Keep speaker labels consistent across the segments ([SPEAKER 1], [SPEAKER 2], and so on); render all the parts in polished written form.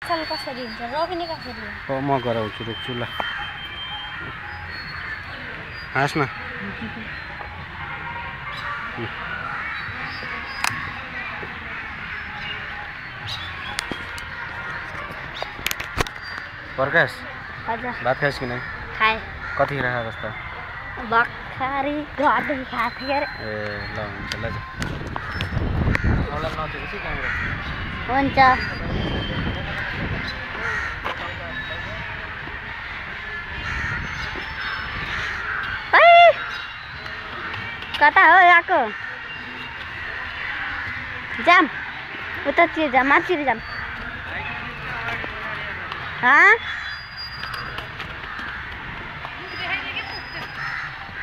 [SPEAKER 1] muscle कसरी हुन्छ रोक्ने कसरी
[SPEAKER 2] हो म गराउँछु रोक्छु ल हाँस न प्रकाश
[SPEAKER 1] हजुर
[SPEAKER 2] भात खाइस् कि नै
[SPEAKER 1] खाए
[SPEAKER 2] कतिखेर खा जस्तो
[SPEAKER 1] भर्खरै घरदेखि खाएको थिएँ अरे
[SPEAKER 2] ए ल हुन्छ ल
[SPEAKER 1] हुन्छ कता हो आएको जाम उतातिर जाम माथितिर जाम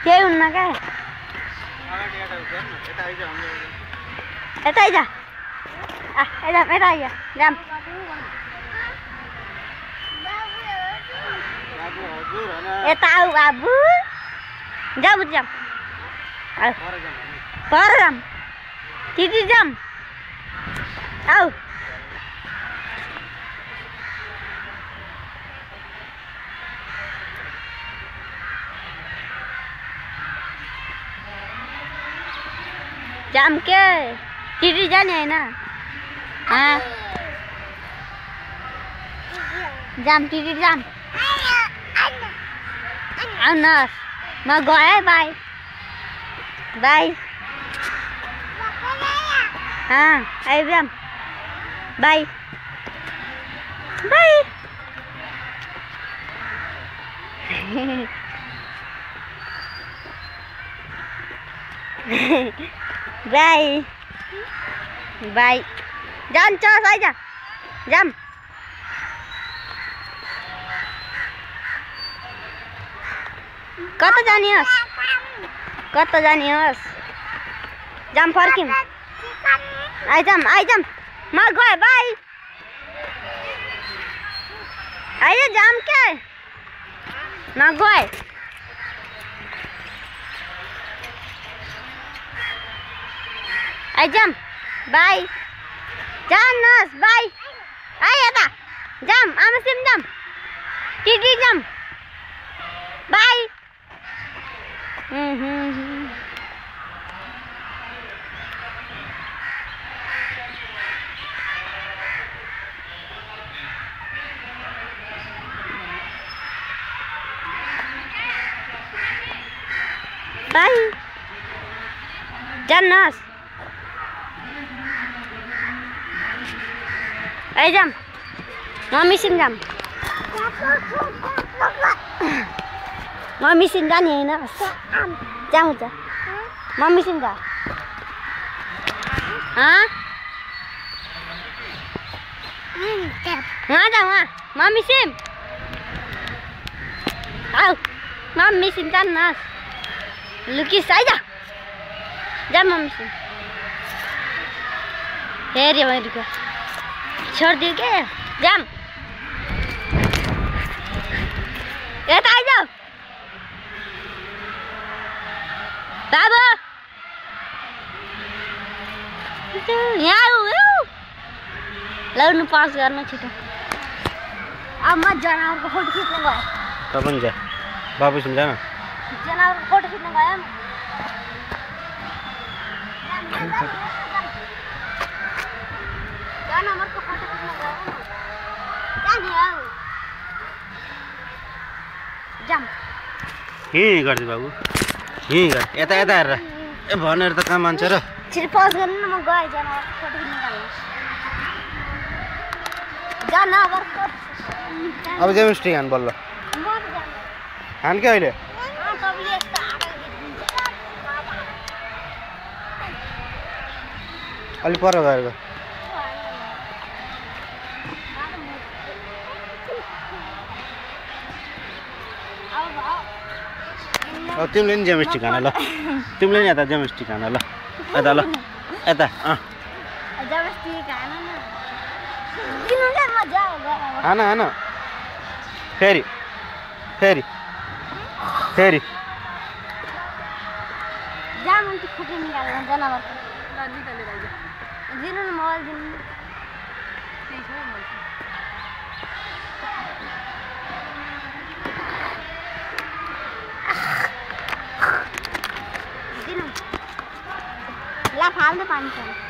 [SPEAKER 1] केही हुन्न क्या यता आइज यता आइज जाम यता आऊ बाबु जाऊ जाम पर जाम दिदी जाम आऊ जाम के दिदी जाने होइन जाम दिदी जाम आउनुहोस् म गएँ बाई बाई आइजाम बाई बाई बाई बाई जान्छ आइज जाम कता जाने होस् कता जाने होस् जाम फर्किम आइजाम आइजाम म गएँ बाई आइज जाम के म गएँ आइजाम बाई जानुहोस् बाई आइ यता जाम आमासिम जाम दिदी जाम बाई बाई जानुहोस् आइजाम मम्मीसित जाम मम्मीसित जाने होइन जाउँ त मम्मीसित जा वहाँ जा वहाँ मम्मीसित आऊ मम्मीसित जानुहोस् लुकिस आइज जा मम्मीसित फेरि मैले छोडिदियो के जाम यता आइज बाबु यहाँ लाउनु पास गर्नु छिटो अब म जनावरको फोटो खिच्न गएँ
[SPEAKER 2] त पनि जा बाबुसँग जान
[SPEAKER 1] जनावरको फोटो खिच्न गएँ जनावरको फोटो खिच्न गएँ जाने हौ जाम
[SPEAKER 2] यहीँ गरिदियो बाबु यहीँ गर यता यता हेरेर ए भनेर त कहाँ मान्छ र
[SPEAKER 1] छिटो पज गर्नु न म गएँ जनावरको फोटो खिच्न गएँ जनावरको
[SPEAKER 2] अब जेमिस्ट्री हान बल्ल हान के अहिले अलि पर गएर अब तिमीले नि जेमिस्ट्री खाना ल तिमीले नि यता जेमिस्ट्री खाना ल यता ल यता हान हान फेरि फेरि फेरि
[SPEAKER 1] दिनु न मोबाइल दिनु पानी छ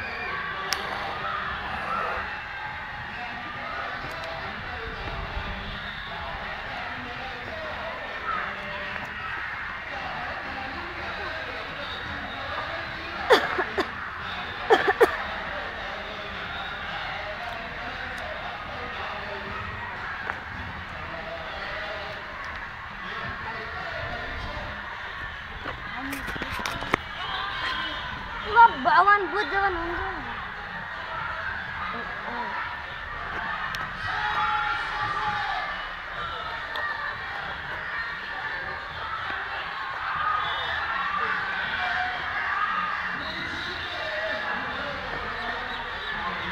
[SPEAKER 1] भगवान बुद्ध जवान हुन्छ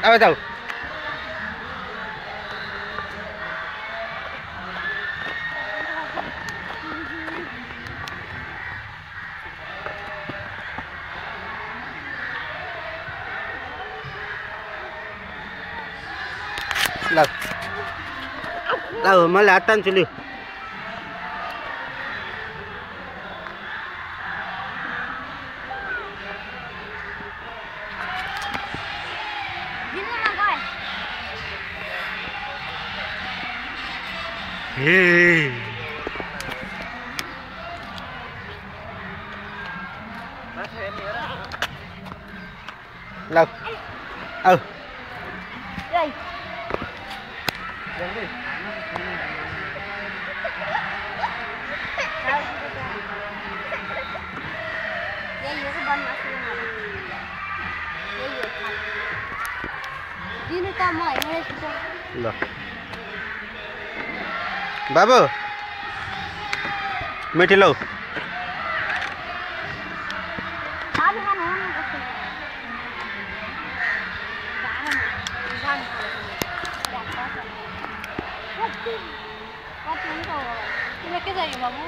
[SPEAKER 2] अब जाऊ ल मैले हात तान्छु लु ल आऊ ल बाबु मिठी लौ
[SPEAKER 1] के चाहियो बाबु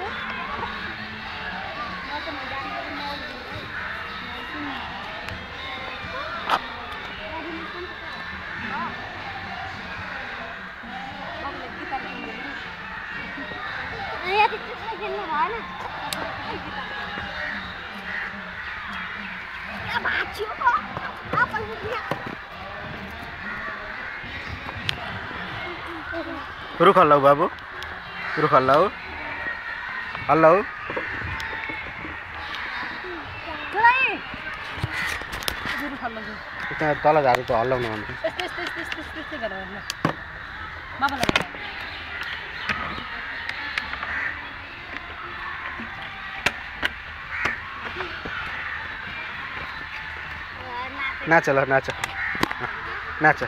[SPEAKER 2] रुख हल्लाऊ बाबु रुख हल्लाऊ हल्लाऊ त्यहाँ तल झारेको त हल्लाउनु भन्छु नाच ल नाच नाच